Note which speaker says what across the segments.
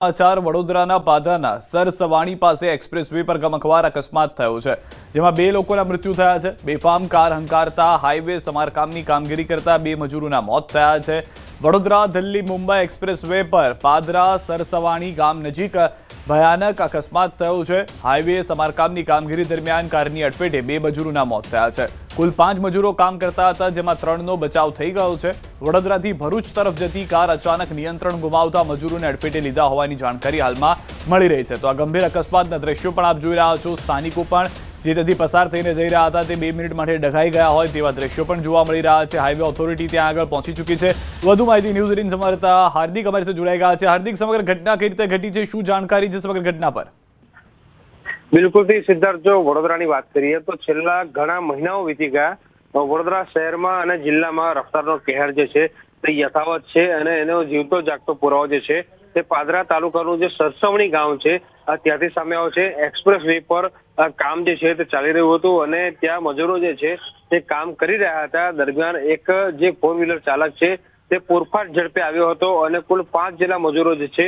Speaker 1: સમાચાર વડોદરાના પાધાના સરસવાણી પાસે એક્સપ્રેસ વે પર ગમખ્વાર અકસ્માત થયો છે, જેમાં 2 લોકોના મૃત્યુ થયા છે। બેફામ કાર હંકારતા હાઈવે સમારકામની કામગીરી કરતા 2 મજૂરોના મોત થયા છે। વડોદરા દિલ્હી મુંબઈ એક્સપ્રેસ વે પર પાદરા સરસવાણી ગામ નજીક ભયાનક અકસ્માત થયો છે। હાઈવે સમારકામની કામગીરી દરમિયાન કારની અડફેટે 2 મજૂરોના મોત થયા છે। કુલ 5 મજૂરો કામ કરતા હતા, જેમાં 3નો બચાવ થઈ ગયો છે। વડોદરાથી ભરૂચ તરફ જતી કાર અચાનક નિયંત્રણ ગુમાવતા મજૂરોને અડફેટે લીધા હોવાની જાણકારી હાલમાં મળી રહી છે। તો આ ગંભીર અકસ્માતના દ્રશ્યો પણ આપ જોઈ રહ્યા છો। સ્થાનિકો પણ જે ત્યાંથી પસાર થઈને જઈ રહ્યા હતા તે 2 મિનિટ માટે ડઘાઈ ગયા હોય તેવા દ્રશ્યો પણ જોવા મળી રહ્યા છે। હાઈવે ઓથોરિટી ત્યાં આગળ પહોંચી ચૂકી છે। વધુ માહિતી ન્યૂઝ 18 સંવાદદાતા હાર્દિક અમારી સાથે જોડાઈ ગયા છે। હાર્દિક, સમગ્ર ઘટના કઈ રીતે ઘટી છે, શું જાણકારી છે સમગ્ર ઘટના પર?
Speaker 2: બિલકુલ થી સિદ્ધાર્થ, જો વડોદરાની વાત કરીએ તો છેલ્લા ઘણા મહિનાઓ વીતી ગયા। વડોદરા શહેરમાં અને જિલ્લામાં રફતારનો કહેર જે છે તે યથાવત છે અને એનો જીવતો જાગતો પુરાવો જે છે તે પાદરા તાલુકાનું જે સરસવણી ગામ છે ત્યાંથી સામે આવ્યો છે। એક્સપ્રેસ વે પર કામ જે છે તે ચાલી રહ્યું હતું અને ત્યાં મજૂરો જે છે તે કામ કરી રહ્યા હતા। દરમિયાન એક જે 4 વ્હીલર ચાલક છે તે પૂરપાટ ઝડપે આવ્યો હતો અને કુલ 5 જેટલા મજૂરો જે છે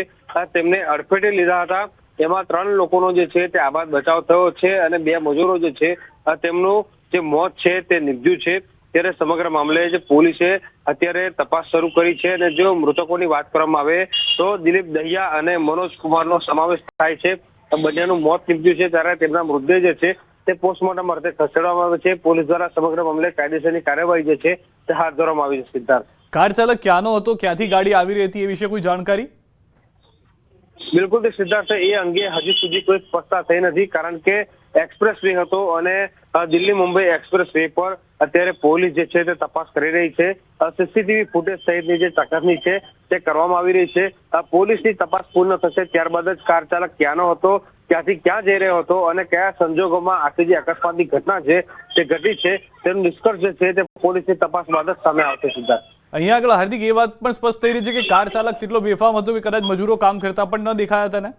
Speaker 2: તેમને અડફેટે લીધા હતા। એમાં 3 લોકોનો જે છે તે આબાદ બચાવ થયો છે અને 2 મજૂરો જે છે તેમનું જે મોત છે તે નીપજ્યું છે। ત્યારે સમગ્ર મામલે જે પોલીસે અત્યારે તપાસ શરૂ કરી છે અને જો મૃતકોની વાત કરવામાં આવે તો દિલીપ દહિયા અને મનોજ કુમારનો સમાવેશ થાય છે। બંનેનું મોત નીપજ્યું છે, ત્યારે તેમના મૃતદેહ જે છે તે પોસ્ટમોર્ટમ અર્થે ખસેડવામાં આવે છે। પોલીસ દ્વારા સમગ્ર મામલે કાયદેસરની કાર્યવાહી જે છે તે હાથ ધરવામાં આવી છે। સિદ્ધાર્થ,
Speaker 1: કાર ચાલક ક્યાંનો હતો, ક્યાંથી ગાડી આવી રહી હતી, એ વિશે કોઈ જાણકારી?
Speaker 2: બિલકુલ સિદ્ધાર્થ, એ અંગે હજી સુધી કોઈ સ્પષ્ટતા થઈ નથી, કારણ કે એક્સપ્રેસ વે હતો અને દિલ્હી મુંબઈ એક્સપ્રેસ વે પર અત્યારે પોલીસ જે છે તે તપાસ કરી રહી છે। સીસીટીવી ફૂટેજ સહિતની જે ચકાસણી છે તે કરવામાં આવી રહી છે। પોલીસની તપાસ પૂર્ણ થશે ત્યારબાદ જ કાર ચાલક ક્યાંનો હતો, ક્યાંથી ક્યાં જઈ રહ્યો હતો અને કયા સંજોગોમાં આખી જે અકસ્માતની ઘટના છે તે ઘટી છે તેનું નિષ્કર્ષ જે છે તે પોલીસની તપાસ બાદ જ સામે આવશે। સિદ્ધાર્થ,
Speaker 1: અહીંયા આગળ હાર્દિક, એ વાત પણ સ્પષ્ટ થઈ રહી છે કે કાર ચાલક તેટલો બેફામ હતો કે કદાચ મજૂરો કામ કરતા પણ ન દેખાયા હતા ને?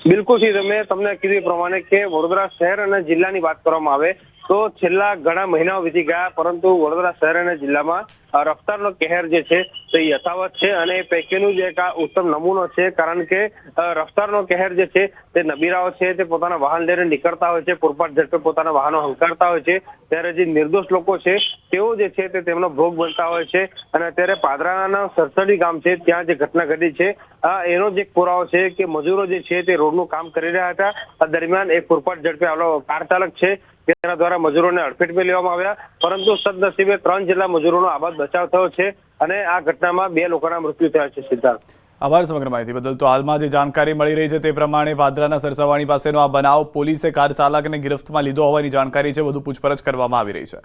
Speaker 2: બિલકુલ મેં તમને કીધું પ્રમાણે કે વડોદરા શહેર અને જિલ્લાની વાત કરવામાં આવે તો છેલ્લા ઘણા મહિનાઓ વીતી ગયા, પરંતુ વડોદરા શહેર અને જિલ્લામાં રફતારનો કહેર જે છે તે યથાવત છે અને એ પૈકીનું જ એક આ ઉત્તમ નમૂનો છે। કારણ કે રફતારનો કહેર જે છે તે નબીરાઓ છે તે પોતાના વાહન લઈને નીકળતા હોય છે, પૂરપાટ ઝડપે પોતાના વાહનો હંકારતા હોય છે, ત્યારે જે નિર્દોષ લોકો છે તેઓ જે છે તે તેમનો ભોગ બનતા હોય છે। અને અત્યારે પાદરાના સરસડી ગામ છે ત્યાં જે ઘટના ઘટી છે એનો જ એક પુરાવો છે કે મજૂરો જે છે તે રોડનું કામ કરી રહ્યા હતા। દરમિયાન એક પૂરપાટ ઝડપે આવેલો કાર ચાલક છે તેના દ્વારા મજૂરોને અડફેટમાં લેવામાં આવ્યા, પરંતુ સદનસીબે 3 જેટલા મજૂરોનો આબાદ બચાવ થયો છે અને આ ઘટનામાં 2 લોકોના મૃત્યુ થયા છે। સિદ્ધાર્થ,
Speaker 1: આભાર સમગ્ર માહિતી બદલ। તો હાલમાં જે જાણકારી મળી રહી છે તે પ્રમાણે પાદરાના સરસવાણી પાસેનો આ બનાવ, પોલીસે કાર ચાલકને ગિરફ્તમાં લીધો હોવાની જાણકારી છે, વધુ પૂછપરછ કરવામાં આવી રહી છે।